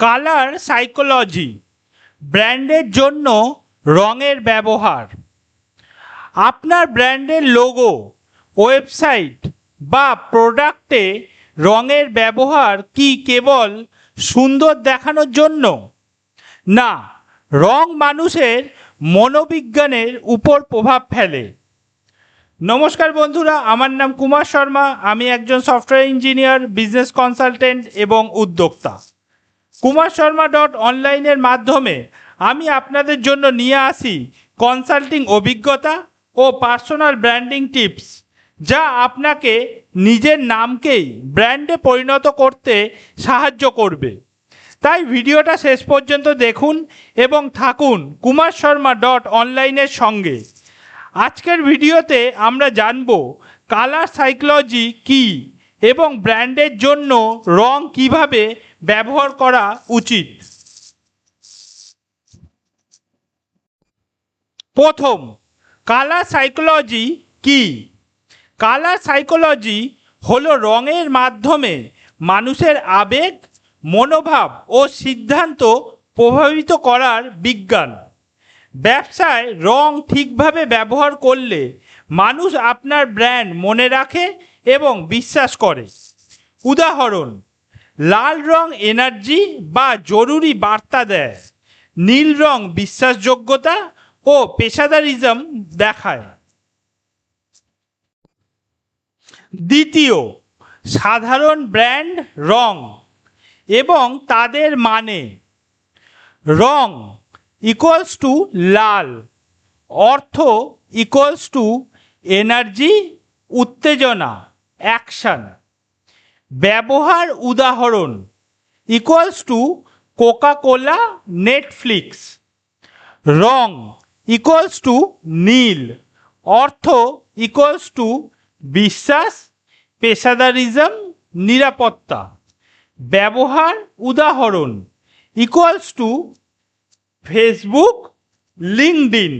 Colour psychology, ব্র্যান্ডের জন্য রঙের ব্যবহার। আপনার ব্র্যান্ডের লোগো, ওয়েবসাইট বা প্রোডাক্টে রঙের ব্যবহার কি কেবল সুন্দর দেখানোর জন্য? না, রং মানুষের মনোবিজ্ঞানের উপর প্রভাব ফেলে। নমস্কার বন্ধুরা, আমার নাম কুমার শর্মা। আমি একজন সফটওয়্যার ইঞ্জিনিয়ার, বিজনেস কনসালটেন্ট এবং উদ্যোক্তা। কুমার শর্মা অনলাইনের মাধ্যমে আমি আপনাদের জন্য নিয়ে আসি কনসাল্টিং অভিজ্ঞতা ও পার্সোনাল ব্র্যান্ডিং টিপস, যা আপনাকে নিজের নামকেই ব্র্যান্ডে পরিণত করতে সাহায্য করবে। তাই ভিডিওটা শেষ পর্যন্ত দেখুন এবং থাকুন কুমার শর্মা অনলাইনের সঙ্গে। আজকের ভিডিওতে আমরা জানব কালার সাইকোলজি কী এবং ব্র্যান্ডের জন্য রং কিভাবে ব্যবহার করা উচিত। প্রথম, কালার সাইকোলজি কী? কালার সাইকোলজি হলো রঙের মাধ্যমে মানুষের আবেগ, মনোভাব ও সিদ্ধান্ত প্রভাবিত করার বিজ্ঞান। ব্যবসায় রং ঠিকভাবে ব্যবহার করলে মানুষ আপনার ব্র্যান্ড মনে রাখে এবং বিশ্বাস করে। উদাহরণ: লাল রং এনার্জি বা জরুরি বার্তা দেয়, নীল রং বিশ্বাসযোগ্যতা ও পেশাদারিজম দেখায়। দ্বিতীয়, সাধারণ ব্র্যান্ড রং এবং তাদের মানে। রং ইকুয়ালস টু লাল, অর্থ ইকুয়ালস টু এনার্জি, উত্তেজনা, অ্যাকশন। ব্যবহার উদাহরণ equals to Coca Cola, Netflix. রং ইকুয়ালস টু নীল, অর্থ ইকুয়ালস টু বিশ্বাস, পেশাদারিজম, নিরাপত্তা। ব্যবহার উদাহরণ ইকুয়ালস টু ফেসবুক, লিঙ্কডইন।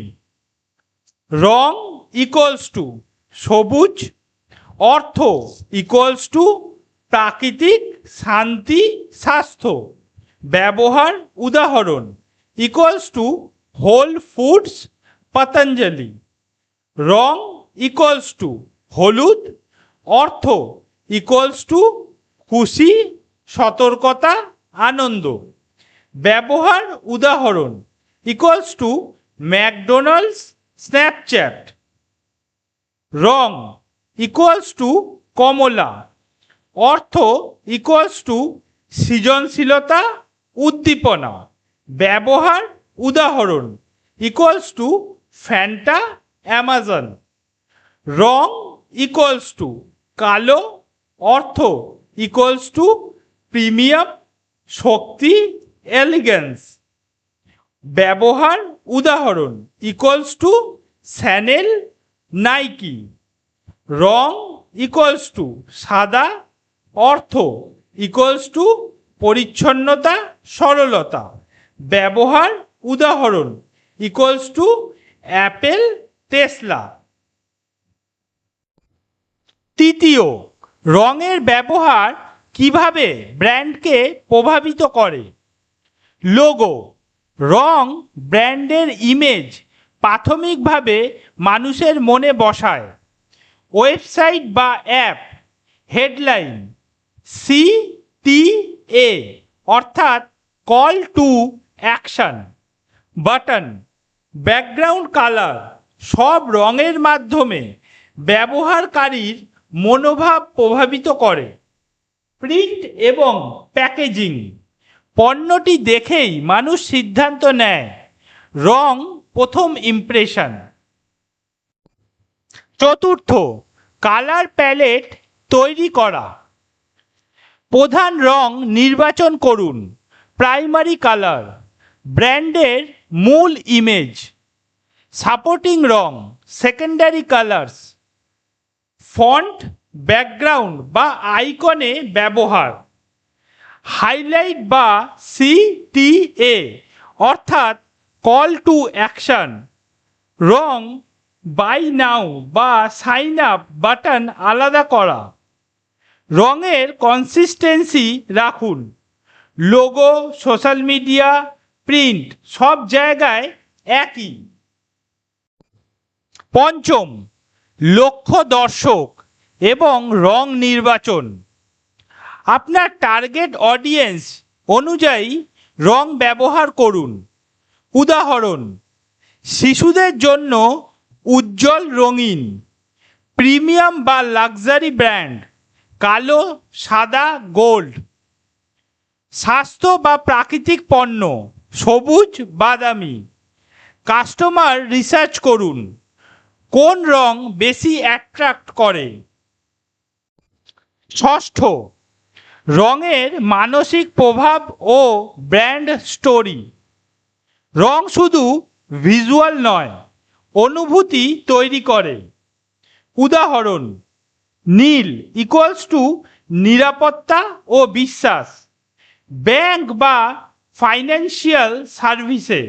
রং ইকুয়ালস টু সবুজ, অর্থ ইকুয়ালস টু প্রাকৃতিক, শান্তি, স্বাস্থ্য। ব্যবহার উদাহরণ equals to Whole Foods, Patanjali. রং ইকুয়ালস টু হলুদ, অর্থ ইকুয়ালস টু খুশি, সতর্কতা, আনন্দ। ব্যবহার উদাহরণ ইকুয়ালস টু ম্যাকডোনাল্ডস, স্ন্যাপচ্যাট। রং ইকুয়ালস টু কমলা, অর্থ ইকুয়ালস টু সৃজনশীলতা, উদ্দীপনা। ব্যবহার উদাহরণ ইকুয়ালস টু ফ্যান্টা, অ্যামাজন। রং ইকুয়ালস টু কালো, অর্থ ইকুয়ালস টু প্রিমিয়াম, শক্তি, এলিগেন্স। ব্যবহার উদাহরণ ইকুয়ালস টু শ্যানেল, নাইকি। রং ইকুয়ালস টু সাদা, অর্থ ইকুয়ালস টু পরিচ্ছন্নতা, সরলতা। ব্যবহার উদাহরণ ইকুয়ালস টু অ্যাপেল, টেসলা। তৃতীয়, রঙের ব্যবহার কিভাবে ব্র্যান্ডকে প্রভাবিত করে। লোগো। রং ব্র্যান্ডের ইমেজ প্রাথমিকভাবে মানুষের মনে বসায়। ওয়েবসাইট বা অ্যাপ হেডলাইন, CTA অর্থাৎ call to action, button, background colour সব রঙের মাধ্যমে ব্যবহারকারীর মনোভাব প্রভাবিত করে। প্রিন্ট এবং প্যাকেজিং, পণ্যটি দেখেই মানুষ সিদ্ধান্ত নেয়। রং প্রথম ইমপ্রেশন। চতুর্থ, কালার প্যালেট তৈরি করা। প্রধান রং নির্বাচন করুন। প্রাইমারি কালার, ব্র্যান্ডের মূল ইমেজ। সাপোর্টিং রং, সেকেন্ডারি কালার্স। ফন্ট, ব্যাকগ্রাউন্ড বা আইকনে ব্যবহার। হাইলাইট বা CTA অর্থাৎ কল টু অ্যাকশন। রং বাই নাও বা সাইন আপ বাটন আলাদা করা। রঙের কনসিস্টেন্সি রাখুন। লোগো, সোশ্যাল মিডিয়া, প্রিন্ট সব জায়গায় একই। পঞ্চম, লক্ষ্য দর্শক এবং রং নির্বাচন। আপনার টার্গেট অডিয়েন্স অনুযায়ী রং ব্যবহার করুন। উদাহরণ, শিশুদের জন্য উজ্জ্বল রঙিন, প্রিমিয়াম বা লাক্সারি ব্র্যান্ড কালো, সাদা, গোল্ড। স্বাস্থ্য বা প্রাকৃতিক পণ্য সবুজ, বাদামি। কাস্টমার রিসার্চ করুন, কোন রং বেশি অ্যাট্রাক্ট করে। ষষ্ঠ, রঙের মানসিক প্রভাব ও ব্র্যান্ড স্টোরি। রং শুধু ভিজুয়াল নয়, অনুভূতি তৈরি করে। উদাহরণ, নীল ইকুয়ালস টু নিরাপত্তা ও বিশ্বাস, ব্যাংক বা ফাইন্যান্সিয়াল সার্ভিসে।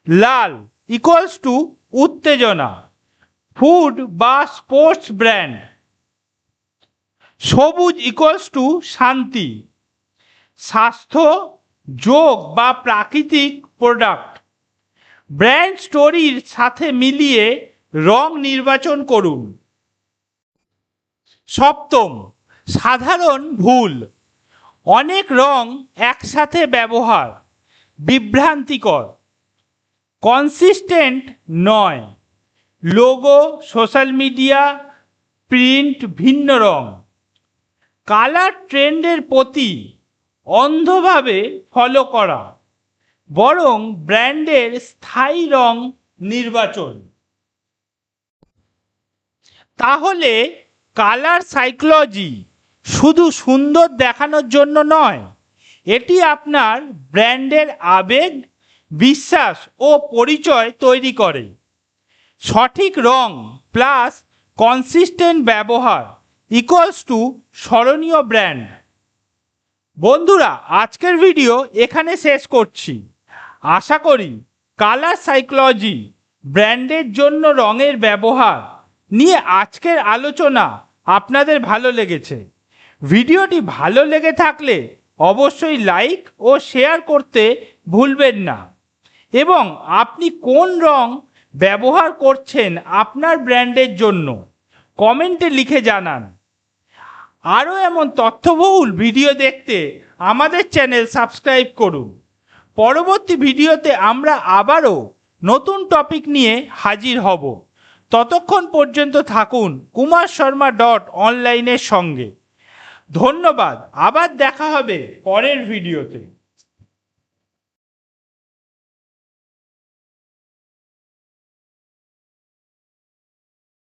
লাল ইকুয়ালস টু উত্তেজনা, ফুড বা স্পোর্টস ব্র্যান্ড। সবুজ ইকুয়ালস টু শান্তি, স্বাস্থ্য, যোগ বা প্রাকৃতিক প্রোডাক্ট। ব্র্যান্ড স্টোরির সাথে মিলিয়ে রং নির্বাচন করুন। সপ্তম, সাধারণ ভুল। অনেক রং একসাথে ব্যবহার, বিভ্রান্তিকর। কনসিস্টেন্ট নয়, লোগো, সোশ্যাল মিডিয়া, প্রিন্ট ভিন্ন রং। কালার ট্রেন্ডের প্রতি অন্ধভাবে ফলো করা, বরং ব্র্যান্ডের স্থায়ী রং নির্বাচন। তাহলে কালার সাইকোলজি শুধু সুন্দর দেখানোর জন্য নয়, এটি আপনার ব্র্যান্ডের আবেগ, বিশ্বাস ও পরিচয় তৈরি করে। সঠিক রং প্লাস কনসিস্টেন্ট ব্যবহার ইকুয়ালস টু স্মরণীয় ব্র্যান্ড। বন্ধুরা, আজকের ভিডিও এখানে শেষ করছি। আশা করি কালার সাইকোলজি, ব্র্যান্ডের জন্য রঙের ব্যবহার নিয়ে আজকের আলোচনা আপনাদের ভালো লেগেছে। ভিডিওটি ভালো লেগে থাকলে অবশ্যই লাইক ও শেয়ার করতে ভুলবেন না, এবং আপনি কোন রং ব্যবহার করছেন আপনার ব্র্যান্ডের জন্য কমেন্টে লিখে জানান। আরও এমন তথ্যবহুল ভিডিও দেখতে আমাদের চ্যানেল সাবস্ক্রাইব করুন। পরবর্তী ভিডিওতে আমরা আবারও নতুন টপিক নিয়ে হাজির হব। ততক্ষণ পর্যন্ত থাকুন kumarSharma.online এর সঙ্গে। ধন্যবাদ, আবার দেখা হবে পরের ভিডিওতে।